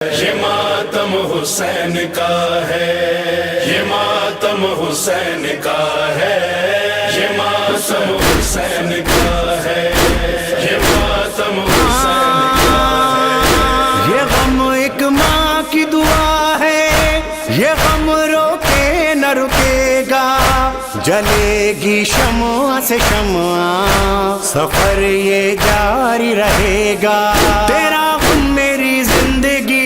یہ ماتم حسین کا ہے، یہ ماتم حسین کا ہے، یہ ماتم حسین کا ہے، یہ ماتم حسین کا ہے۔ یہ غم ایک ماں کی دعا ہے، یہ غم روکے نہ رکے گا، جلے گی شمع سے شمع، سفر یہ جاری رہے گا، تیرا غم میری زندگی،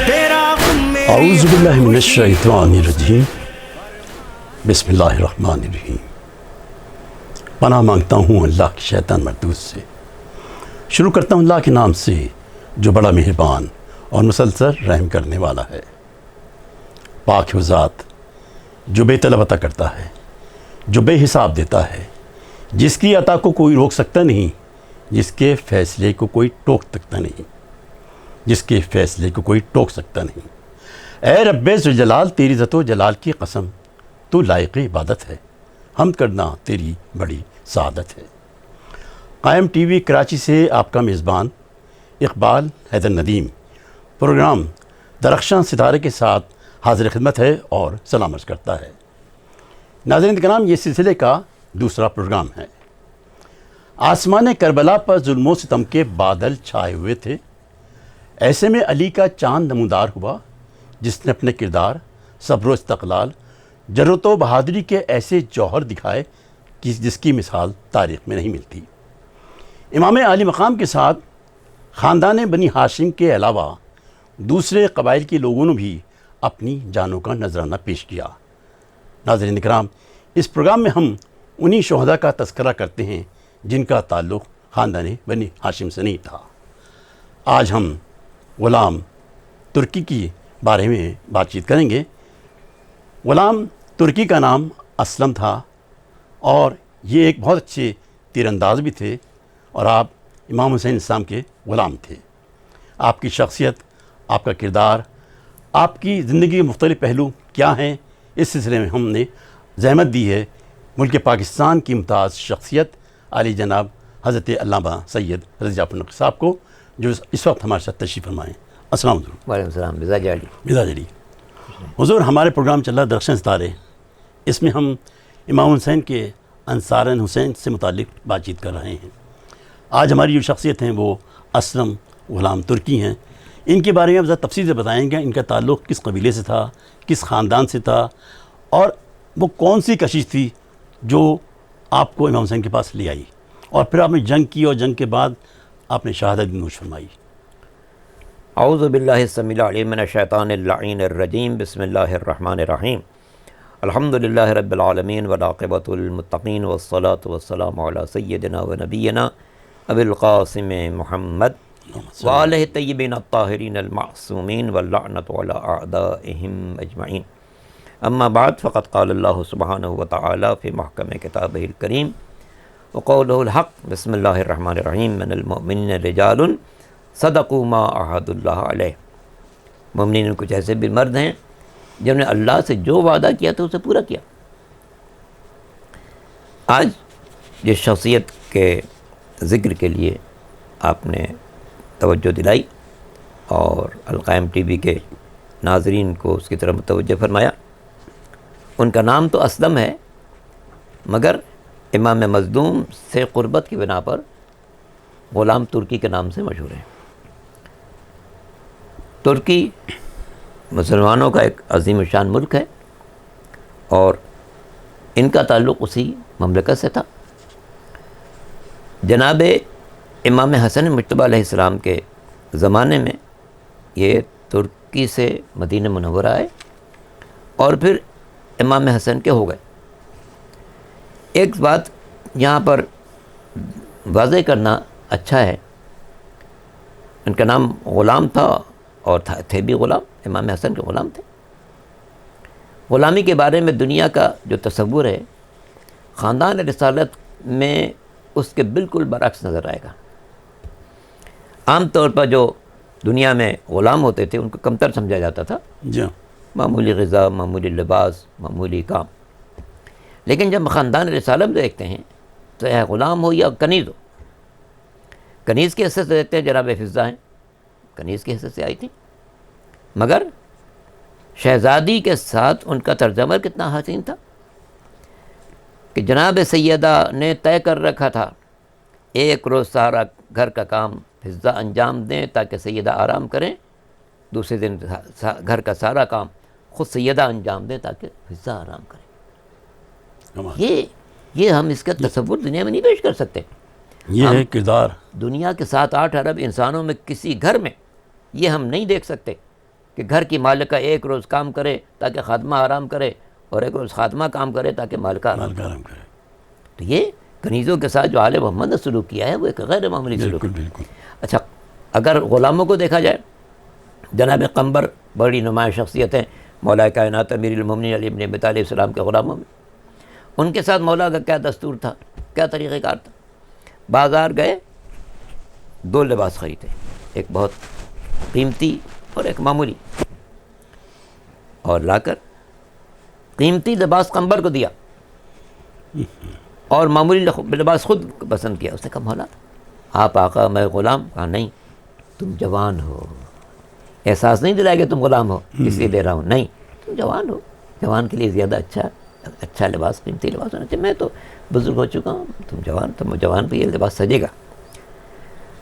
تیرا غم میری اعوذ باللہ من الشیطان الرجیم، بسم اللہ الرحمن الرحیم۔ پناہ مانگتا ہوں اللہ کے شیطان مردود سے۔ شروع کرتا ہوں اللہ کے نام سے جو بڑا مہربان اور مسلسل رحم کرنے والا ہے۔ پاک وہ ذات جو بے طلب عطا کرتا ہے، جو بے حساب دیتا ہے، جس کی عطا کو کوئی روک سکتا نہیں، جس کے فیصلے کو کوئی ٹوک سکتا نہیں، جس کے فیصلے کو کوئی ٹوک سکتا نہیں۔ اے رب ذوالجلال، تیری عزت و جلال کی قسم، تو لائق عبادت ہے، حمد کرنا تیری بڑی سعادت ہے۔ قائم ٹی وی کراچی سے آپ کا میزبان اقبال حیدر ندیم پروگرام درخشاں ستارے کے ساتھ حاضر خدمت ہے اور سلام عرض کرتا ہے۔ ناظرین کرام، یہ سلسلے کا دوسرا پروگرام ہے۔ آسمان کربلا پر ظلم و ستم کے بادل چھائے ہوئے تھے، ایسے میں علی کا چاند نمودار ہوا، جس نے اپنے کردار، صبر و استقلال، جرأت و بہادری کے ایسے جوہر دکھائے کہ جس کی مثال تاریخ میں نہیں ملتی۔ امام عالی مقام کے ساتھ خاندان بنی ہاشم کے علاوہ دوسرے قبائل کے لوگوں نے بھی اپنی جانوں کا نذرانہ پیش کیا۔ ناظرین کرام، اس پروگرام میں ہم انہی شہداء کا تذکرہ کرتے ہیں جن کا تعلق خاندان بنی ہاشم سے نہیں تھا۔ آج ہم غلام ترکی کی بارے میں بات چیت کریں گے۔ غلام ترکی کا نام اسلم تھا اور یہ ایک بہت اچھے تیر انداز بھی تھے، اور آپ امام حسین السلام کے غلام تھے۔ آپ کی شخصیت، آپ کا کردار، آپ کی زندگی کے مختلف پہلو کیا ہیں، اس سلسلے میں ہم نے زحمت دی ہے ملک پاکستان کی ممتاز شخصیت علی جناب حضرت علامہ سید رضا جعفر نقوی صاحب کو، جو اس وقت ہمارے ساتھ تشریف فرمائیں۔ السلام علیکم۔ وعلیکم السلام۔ مزاج علی۔ مزاج علی۔ حضور، ہمارے پروگرام چل رہا ہے درخشاں ستارے، اس میں ہم امام حسین کے انصارِ حسین سے متعلق بات چیت کر رہے ہیں۔ آج ہماری جو شخصیت ہیں وہ اسلم غلام ترکی ہیں۔ ان کے بارے میں آپ ذرا تفصیل سے بتائیں گے، ان کا تعلق کس قبیلے سے تھا، کس خاندان سے تھا، اور وہ کون سی کشش تھی جو آپ کو امام حسین کے پاس لے آئی، اور پھر آپ نے جنگ کی اور جنگ کے بعد آپ نے شہادت نوش فرمائی۔ اعوذ باللہ السمیع العلیم من الشیطان اللعین الرجیم، بسم اللہ الرحمن الرحیم۔ الحمدللہ رب العالمین والعاقبۃ للمتقین والصلاة والسلام علی سیدنا و نبینا ابی القاسم محمد وآلہ الطیبین الطاہرین المعصومین واللعنۃ علی اعدائہم اجمعین۔ اما بعد، فقد قال اللہ سبحانہ وتعالی فی محکم کتابہ الکریم وقولہ الحق، بسم اللہ الرحمن الرحیم، من المؤمنین رجال صدقوا ما عاہدوا اللہ علیہ۔ مومنین کچھ ایسے بھی مرد ہیں جنہوں نے اللہ سے جو وعدہ کیا تھا اسے پورا کیا۔ آج جس شخصیت کے ذکر کے لیے آپ نے توجہ دلائی اور القائم ٹی وی کے ناظرین کو اس کی طرف متوجہ فرمایا، ان کا نام تو اسلم ہے، مگر امام مظلوم سے قربت کی بنا پر غلام ترکی کے نام سے مشہور ہیں۔ ترکی مسلمانوں کا ایک عظیم الشان ملک ہے، اور ان کا تعلق اسی مملکت سے تھا۔ جناب امام حسن مجتبیٰ علیہ السلام کے زمانے میں یہ ترکی سے مدینہ منورہ آئے اور پھر امام حسن کے ہو گئے۔ ایک بات یہاں پر واضح کرنا اچھا ہے، ان کا نام غلام تھا اور تھے بھی غلام، امام حسن کے غلام تھے۔ غلامی کے بارے میں دنیا کا جو تصور ہے، خاندان رسالت میں اس کے بالکل برعکس نظر آئے گا۔ عام طور پر جو دنیا میں غلام ہوتے تھے ان کو کمتر سمجھا جاتا تھا، جی، معمولی غذا، معمولی لباس، معمولی کام۔ لیکن جب خاندان رسالت دیکھتے ہیں تو چاہے غلام ہو یا کنیز ہو، کنیز کی حیثیت سے دیتے ہیں جناب فضہ ہیں، کنیز کی حیثیت سے آئی تھیں، مگر شہزادی کے ساتھ ان کا طرز عمل کتنا حسین تھا کہ جناب سیدہ نے طے کر رکھا تھا ایک روز سارا گھر کا کام حفظہ انجام دیں تاکہ سیدہ آرام کریں، دوسرے دن گھر کا سارا کام خود سیدہ انجام دیں تاکہ حفظہ آرام کریں۔ یہ ہم اس کا تصور دنیا میں نہیں پیش کر سکتے۔ یہ ہے کردار۔ دنیا کے 7-8 ارب انسانوں میں کسی گھر میں یہ ہم نہیں دیکھ سکتے کہ گھر کی مالکہ ایک روز کام کرے تاکہ خادمہ آرام کرے اور ایک روز خادمہ کام کرے تاکہ مالکہ آرام کرے۔ تو یہ کنیزوں کے ساتھ جو آل محمد نے سلوک کیا ہے وہ ایک غیر معمولی سلوک ہے۔ بالکل۔ اچھا، اگر غلاموں کو دیکھا جائے، جناب قمبر بڑی نمایاں شخصیت ہیں مولا کائنات امیر المومنین علی بن ابی طالب السلام کے غلاموں میں، ان کے ساتھ مولا کا کیا دستور تھا، کیا طریقہ کار تھا؟ بازار گئے، 2 لباس خریدے، ایک بہت قیمتی اور ایک معمولی، اور لا کر قیمتی لباس قمبر کو دیا اور معمولی لباس خود پسند کیا۔ اس نے کہا مولا آپ آقا میں غلام؟ کہا نہیں، تم جوان ہو، احساس نہیں دلایا کہ تم غلام ہو اس لیے دے رہا ہوں، نہیں، تم جوان ہو، جوان کے لیے زیادہ اچھا لباس، قیمتی لباس ہونا چاہیے، میں تو بزرگ ہو چکا ہوں، تم جوان پہ یہ لباس سجے گا۔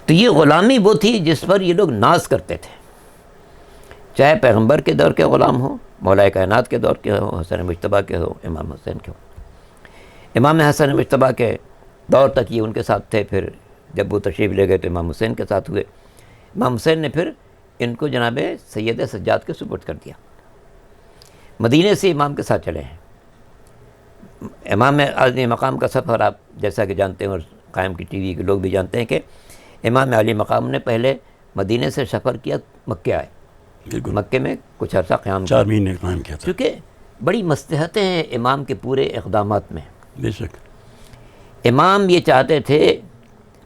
تو یہ غلامی وہ تھی جس پر یہ لوگ ناز کرتے تھے، چاہے پیغمبر کے دور کے غلام ہوں، مولا کائنات کے دور کے ہوں، حسن مجتبیٰ کے ہوں، امام حسین کے ہوں۔ امام حسن مجتبیٰ کے دور تک یہ ان کے ساتھ تھے، پھر جب وہ تشریف لے گئے تو امام حسین کے ساتھ ہوئے۔ امام حسین نے پھر ان کو جناب سید سجاد کے سپرد کر دیا، مدینے سے امام کے ساتھ چلے ہیں۔ امام علی مقام کا سفر آپ جیسا کہ جانتے ہیں اور قائم کی ٹی وی کے لوگ بھی جانتے ہیں کہ امام علی مقام نے پہلے مدینے سے سفر کیا، مکے آئے، مکے میں کچھ عرصہ قیام کیا، 4 مہینے قیام کیا تھا، کیونکہ بڑی مصلحتیں ہیں امام کے پورے اقدامات میں۔ بے شک امام یہ چاہتے تھے،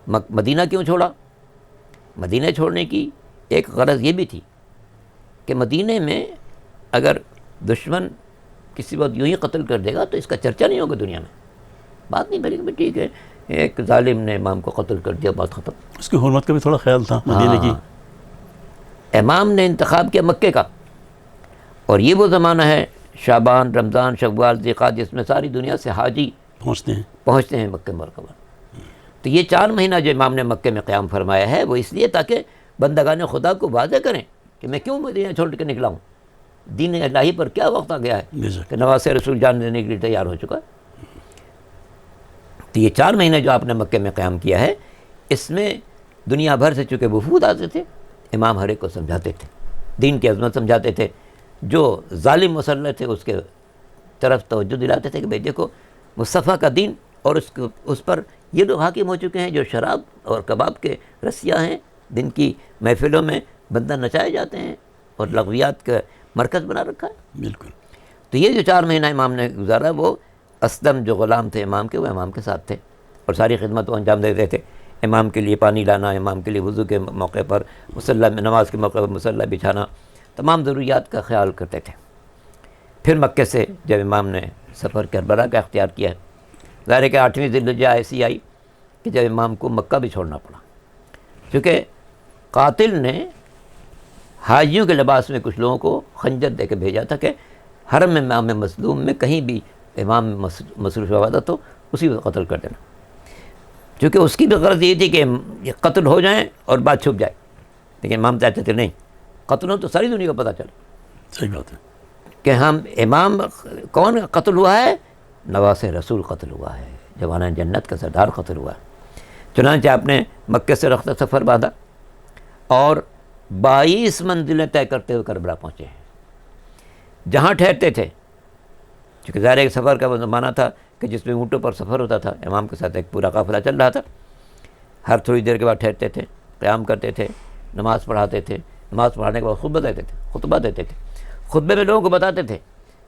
مدینہ کیوں چھوڑا؟ مدینہ چھوڑنے کی ایک غرض یہ بھی تھی کہ مدینہ میں اگر دشمن کسی وقت یوں ہی قتل کر دے گا تو اس کا چرچا نہیں ہوگا دنیا میں، بات نہیں بنے گی، ٹھیک ہے ایک ظالم نے امام کو قتل کر دیا، بات ختم۔ اس کی حرمت کا بھی تھوڑا خیال تھا مدینہ کی۔ امام نے انتخاب کیا مکے کا، اور یہ وہ زمانہ ہے شعبان، رمضان، شوال، ذوالقعدہ جس میں ساری دنیا سے حاجی پہنچتے ہیں مکہ مرکبہ۔ تو یہ 4 مہینہ جو امام نے مکے میں قیام فرمایا ہے وہ اس لیے تاکہ بندگان خدا کو واضح کریں کہ میں کیوں مدینہ چھوڑ کے نکلا ہوں، دین الہی پر کیا وقت آ گیا ہے کہ نواسے رسول جان دینے کے لیے تیار ہو چکا ہے۔ تو یہ 4 مہینے جو آپ نے مکے میں قیام کیا ہے، اس میں دنیا بھر سے چونکہ وفود آتے تھے، امام ہر ایک کو سمجھاتے تھے، دین کی عظمت سمجھاتے تھے، جو ظالم مسلح تھے اس کے طرف توجہ دلاتے تھے کہ بھئی دیکھو مصطفیٰ کا دین، اور اس پر یہ لوگ حاکم ہو چکے ہیں جو شراب اور کباب کے رسیاں ہیں، دن کی محفلوں میں بندہ نچائے جاتے ہیں اور لغویات کا مرکز بنا رکھا ہے۔ بالکل۔ تو یہ جو 4 مہینہ امام نے گزارا، وہ اسلم جو غلام تھے امام کے، وہ امام کے ساتھ تھے اور ساری خدمت وہ انجام دیتے تھے۔ امام کے لیے پانی لانا، امام کے لیے وضو کے موقع پر مصلی میں نماز کے موقع پر مصلی بچھانا، تمام ضروریات کا خیال کرتے تھے۔ پھر مکے سے جب امام نے سفر کربلا کا اختیار کیا، ظاہر ہے کہ 8ویں ذی الحجہ ایسی آئی کہ جب امام کو مکہ بھی چھوڑنا پڑا، کیونکہ قاتل نے حاجیوں کے لباس میں کچھ لوگوں کو خنجر دے کے بھیجا تھا کہ حرم میں امام مظلوم میں کہیں بھی امام مصروف عبادت ہو اسی کو قتل کر دینا، کیونکہ اس کی بھی غرض یہ تھی کہ یہ قتل ہو جائیں اور بات چھپ جائے، لیکن امام چاہتے تھے نہیں، قتل ہو تو ساری دنیا کو پتہ چلے صحیح بات ہے کہ ہم امام کون قتل ہوا ہے، نواس رسول قتل ہوا ہے، جوانان جنت کا سردار قتل ہوا ہے۔ چنانچہ آپ نے مکے سے رخت سفر باندھا اور 22 منزلیں طے کرتے ہوئے کربلا پہنچے ہیں، جہاں ٹھہرتے تھے، چونکہ ظاہر ایک سفر کا وہ زمانہ تھا کہ جس میں اونٹوں پر سفر ہوتا تھا، امام کے ساتھ ایک پورا قافلہ چل رہا تھا، ہر تھوڑی دیر کے بعد ٹھہرتے تھے، قیام کرتے تھے، نماز پڑھاتے تھے، نماز پڑھانے کے بعد خطبہ دیتے تھے، خطبے میں لوگوں کو بتاتے تھے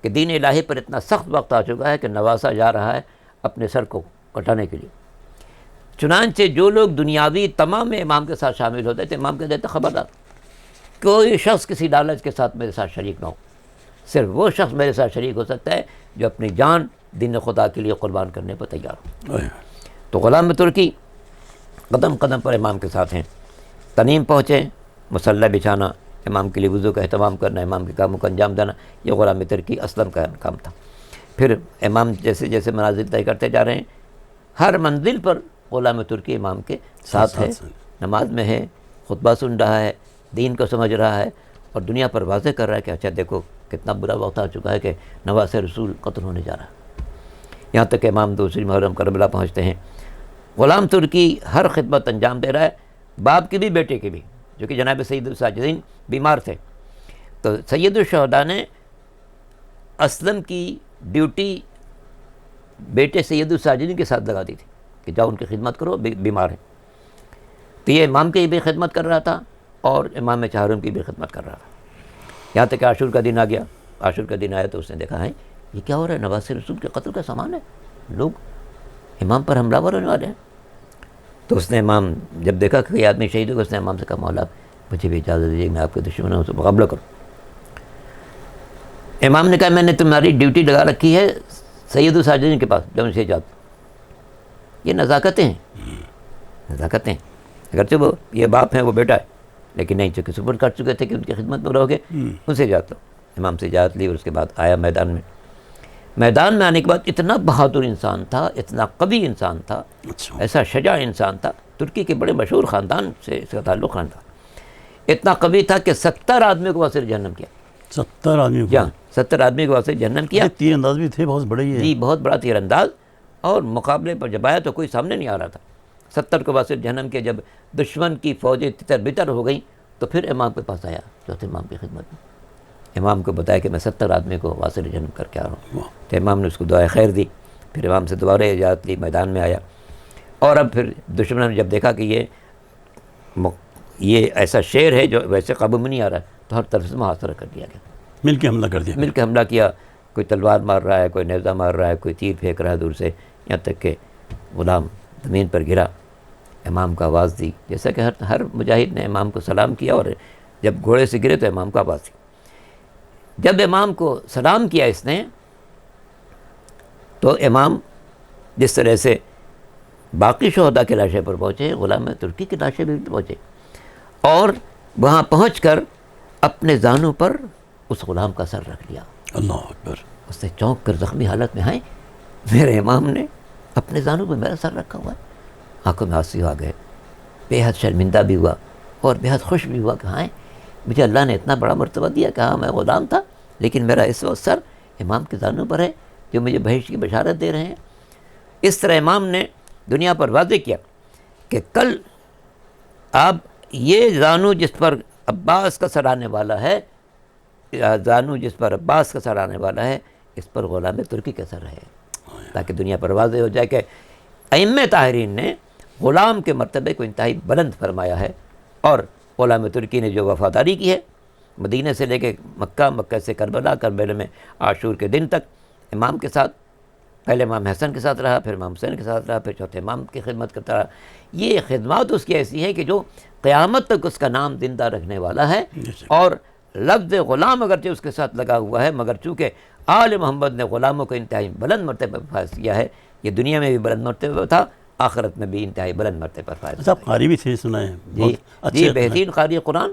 کہ دین الہی پر اتنا سخت وقت آ چکا ہے کہ نواسا جا رہا ہے اپنے سر کو کٹانے کے لیے۔ چنانچہ جو لوگ دنیاوی تمام امام کے ساتھ شامل ہوتے تھے، امام کہتے تھے خبردار کوئی شخص کسی لالچ کے ساتھ میرے ساتھ شریک نہ ہو، صرف وہ شخص میرے ساتھ شریک ہو سکتا ہے جو اپنی جان دین خدا کے لیے قربان کرنے پر تیار ہو۔ تو غلام ترکی قدم قدم پر امام کے ساتھ ہیں، تنیم پہنچے، مصلی بچھانا، امام کے لیے وضو کا اہتمام کرنا، امام کے کاموں کو انجام دینا، یہ غلام ترکی اسلم کا کام تھا۔ پھر امام جیسے جیسے منازل طے کرتے جا رہے ہیں، ہر منزل پر غلام ترکی امام کے ساتھ ہے، نماز میں ہے، خطبہ سن رہا ہے، دین کو سمجھ رہا ہے، اور دنیا پر واضح کر رہا ہے کہ اچھا دیکھو کتنا برا وقت آ چکا ہے کہ نواس رسول قتل ہونے جا رہا ہے۔ یہاں تک کہ امام دوسری محرم کربلا پہنچتے ہیں، غلام ترکی ہر خدمت انجام دے رہا ہے، باپ کی بھی بیٹے کی بھی، جو کہ جناب سید الساجدین بیمار تھے۔ تو سید الشہداء نے اسلم کی ڈیوٹی بیٹے سید الساجدین کے ساتھ لگا دی تھی کہ جاؤ ان کی خدمت کرو، بیمار ہیں۔ تو یہ امام کی بھی خدمت کر رہا تھا اور امام چہارم کی بھی خدمت کر رہا تھا۔ یہاں تک کہ عاشور کا دن آ گیا۔ عاشور کا دن آیا تو اس نے دیکھا ہے یہ کیا ہو رہا ہے، نواز رسول کے قتل کا سامان ہے، لوگ امام پر حملہ ور ہونے والے ہیں۔ تو اس نے امام جب دیکھا کہ یہ آدمی شہید ہو گیا، اس نے امام سے کہا مولا مجھے بھی اجازت دیجیے، میں آپ کے دشمنوں سے مقابلہ کروں۔ امام نے کہا میں نے تمہاری ڈیوٹی لگا رکھی ہے سید الساجدین کے پاس، جب ان سے جاؤ۔ یہ نزاکتیں ہیں، نزاکتیں، اگرچہ وہ یہ باپ ہیں وہ بیٹا ہے، لیکن نہیں چونکہ سپرد کر چکے تھے کہ ان کی خدمت میں رہو گے، ان سے جاتا ہوں۔ امام سے اجازت لی اور اس کے بعد آیا میدان میں۔ میدان میں آنے کے بعد اتنا بہادر انسان تھا، اتنا قوی انسان تھا، ایسا شجاع انسان تھا، ترکی کے بڑے مشہور خاندان سے اس کا تعلق تھا، اتنا قوی تھا کہ 70 آدمی کو واسطے جہنم کیا۔ 70 آدمی جہاں 70 آدمی کو واسطے جہنم کیا۔ تیر انداز بھی تھے، بہت بڑے ہی جی بہت بڑا تیر انداز، اور مقابلے پر جب آیا تو کوئی سامنے نہیں آ رہا تھا۔ 70 کو واسطے جہنم کے جب دشمن کی فوجیں تتر بتر ہو گئیں تو پھر امام کے پاس آیا، چوتھے امام کی خدمت میں، امام کو بتایا کہ میں 70 آدمی کو واسطے جہنم کر کے آ رہا ہوں۔ تو امام نے اس کو دعائے خیر دی، پھر امام سے دوبارہ اجازت لی، میدان میں آیا، اور اب پھر دشمنوں نے جب دیکھا کہ یہ ایسا شیر ہے جو ویسے قابو میں نہیں آ رہا ہے، تو ہر طرف سے محاصرہ کر دیا گیا، مل کے حملہ کر دیا، مل کے حملہ کیا۔ کوئی تلوار مار رہا ہے، کوئی نیزہ مار رہا ہے، کوئی تیر پھینک رہا ہے دور سے، یہاں تک کہ غلام زمین پر گرا، امام کو آواز دی، جیسا کہ ہر مجاہد نے امام کو سلام کیا، اور جب گھوڑے سے گرے تو امام کو آواز دی۔ جب امام کو سلام کیا اس نے تو امام جس طرح سے باقی شہداء کے لاشیں پر پہنچے، غلام ترکی کی لاشیں بھی پہنچے، اور وہاں پہنچ کر اپنے زانوں پر اس غلام کا سر رکھ لیا۔ اللہ اکبر۔ اس نے چونک کر زخمی حالت میں، ہیں میرے امام نے اپنے زانوں پہ میرا سر رکھا ہوا ہے۔ آنکھوں میں آنسو آ گئے، بے حد شرمندہ بھی ہوا اور بے حد خوش بھی ہوا کہ ہاں مجھے اللہ نے اتنا بڑا مرتبہ دیا کہ ہاں میں غلام تھا، لیکن میرا اس وقت سر امام کے زانوں پر ہے جو مجھے بہشت کی بشارت دے رہے ہیں۔ اس طرح امام نے دنیا پر واضح کیا کہ کل اب یہ زانو جس پر عباس کا سر آنے والا ہے، زانو جس پر عباس کا سر آنے والا ہے، اس پر غلام ترکی کا سر ہے، تاکہ دنیا پر واضح ہو جائے کہ ائمہ طاہرین نے غلام کے مرتبے کو انتہائی بلند فرمایا ہے، اور غلام ترکی نے جو وفاداری کی ہے مدینہ سے لے کے مکہ، مکہ سے کربلا، کربلا میں عاشور کے دن تک امام کے ساتھ، پہلے امام حسن کے ساتھ رہا، پھر امام حسین کے ساتھ رہا، پھر چوتھے امام کی خدمت کرتا رہا۔ یہ خدمات اس کی ایسی ہے کہ جو قیامت تک اس کا نام زندہ رکھنے والا ہے، اور لفظ غلام اگرچہ اس کے ساتھ لگا ہوا ہے، مگر چونکہ آل محمد نے غلاموں کو انتہائی بلند مرتبہ پر فائز کیا ہے، یہ دنیا میں بھی بلند مرتبہ پر تھا، آخرت میں بھی انتہائی بلند مرتبہ پر فائز۔ آپ قاری بھی تھے، سنا ہے؟ جی بہترین قاری قرآن،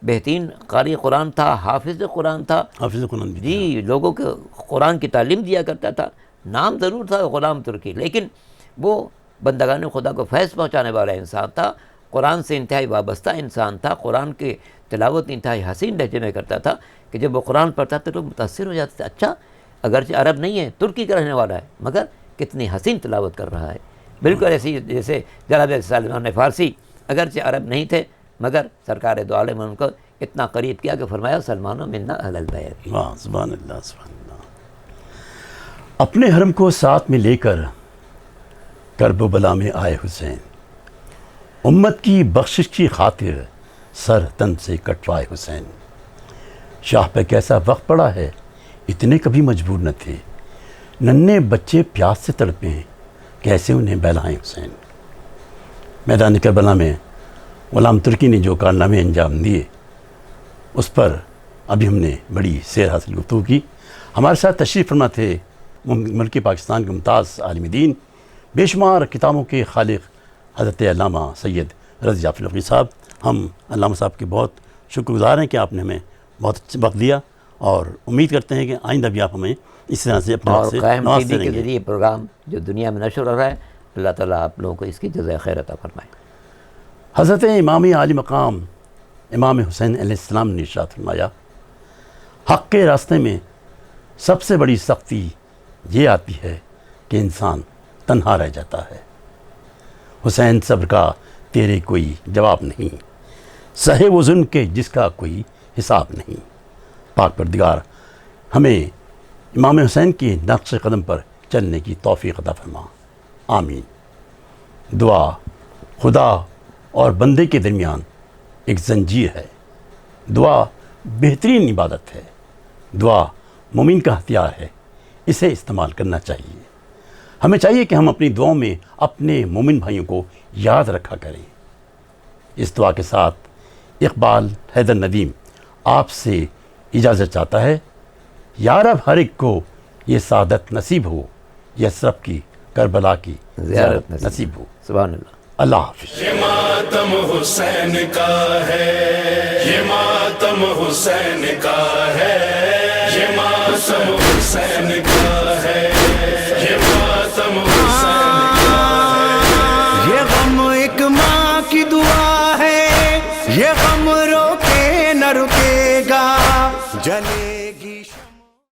بہترین قاری قرآن تھا، حافظ قرآن تھا، حافظ قرآن بھی جی لوگوں کو قرآن کی تعلیم دیا کرتا تھا۔ نام ضرور تھا غلام ترکی، لیکن وہ بندگان خدا کو فیض پہنچانے والا انسان تھا، قرآن سے انتہائی وابستہ انسان تھا، قرآن کی تلاوت انتہائی حسین لہجے میں کرتا تھا کہ جب وہ قرآن پڑھتا تھا تو لوگ متاثر ہو جاتے تھے، اچھا اگرچہ عرب نہیں ہے، ترکی کا رہنے والا ہے، مگر کتنی حسین تلاوت کر رہا ہے، بالکل ایسی جیسے جناب سلمان فارسی اگرچہ عرب نہیں تھے، مگر سرکار دو عالم نے ان کو اتنا قریب کیا کہ فرمایا سلمان منا اہل البیت۔ واہ، سبحان اللہ، سبحان اللہ۔ اپنے حرم کو ساتھ میں لے کر کرب و بلا میں آئے حسین، امت کی بخشش کی خاطر سر تن سے کٹوائے حسین۔ شاہ پہ کیسا وقت پڑا ہے، اتنے کبھی مجبور نہ تھے، ننھے بچے پیاس سے تڑپے ہیں، کیسے انہیں بہلائیں حسین۔ میدان کربلا میں غلام ترکی نے جو کارنامے انجام دیے، اس پر ابھی ہم نے بڑی سیر حاصل گفتگو کی۔ ہمارے ساتھ تشریف فرما تھے ملک پاکستان کے ممتاز عالم دین، بے شمار کتابوں کے خالق حضرت علامہ سید رضی جعفر نقوی صاحب۔ ہم علامہ صاحب کے بہت شکر گزار ہیں کہ آپ نے ہمیں بہت اچھا وقت دیا، اور امید کرتے ہیں کہ آئندہ بھی آپ ہمیں اس طرح سے اپنے اور وقت سے قائم نوازتے ٹی وی کے رہیں گے۔ ذریعے پروگرام جو دنیا میں نشر ہو رہا ہے، اللہ تعالیٰ آپ لوگوں کو اس کی جزائے خیر عطا فرمائے۔ حضرت امام عالی مقام امام حسین علیہ السلام نے ارشاد فرمایا، حق کے راستے میں سب سے بڑی سختی یہ آتی ہے کہ انسان تنہا رہ جاتا ہے۔ حسین صبر کا تیرے کوئی جواب نہیں، سہے وہ ظلم کے جس کا کوئی حساب نہیں۔ پاک پروردگار ہمیں امام حسین کی نقش قدم پر چلنے کی توفیق عطا فرما، آمین۔ دعا خدا اور بندے کے درمیان ایک زنجیر ہے۔ دعا بہترین عبادت ہے۔ دعا مومن کا ہتھیار ہے، اسے استعمال کرنا چاہیے۔ ہمیں چاہیے کہ ہم اپنی دعاؤں میں اپنے مومن بھائیوں کو یاد رکھا کریں۔ اس دعا کے ساتھ اقبال حیدر ندیم آپ سے اجازت چاہتا ہے۔ یا رب ہر ایک کو یہ سعادت نصیب ہو، یثرب کی کربلا کی زیارت نصیب ہو۔ سبحان اللہ۔ اللہ حافظ۔ یہ ماتم حسین کا ہے، یہ ماتم حسین کا ہے، یہ ماتم حسین کا ہے، یہ ماتم حسین کا ہے۔ یہ غم ایک ماں کی دعا ہے، یہ غم روکے نہ رکے گا، جلے